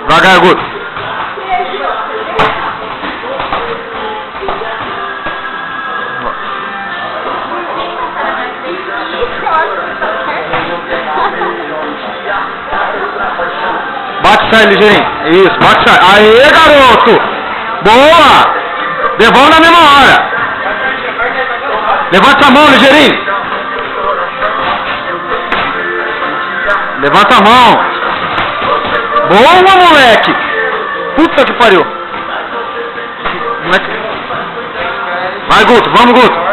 Devagar, Guto. Bate, sai, ligeirinho. Isso, bate, sai. Aê, garoto! Boa! Devolve na mesma hora. Levanta a mão, ligeirinho. Levanta a mão. Boa, moleque! Puta que pariu! Vai, Guto, vamos, Guto!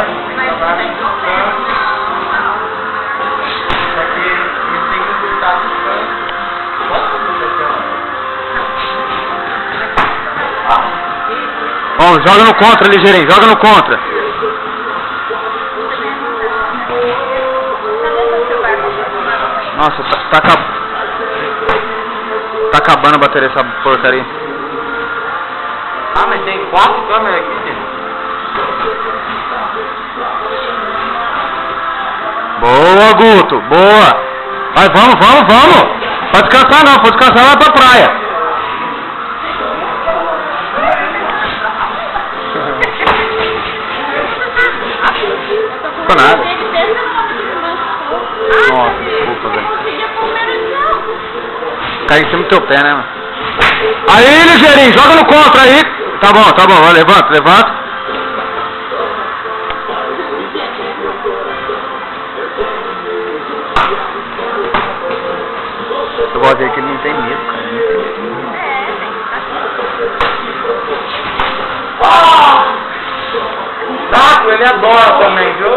Bom, joga no contra, ligeirinho, joga no contra. Nossa, tá acabando a bateria essa porcaria. Ah, mas tem 4 câmeras aqui, gente. Boa, Guto, boa. Vai, vamos. Pode descansar não, pode descansar, vai pra praia. Não nada. Nossa, desculpa, velho. Cai em cima do teu pé, né, mano? Aí, ligeirinho, joga no contra aí. Tá bom, vai, levanta. Eu gosto dele que ele não tem medo, cara. Saco, ele adora também, viu?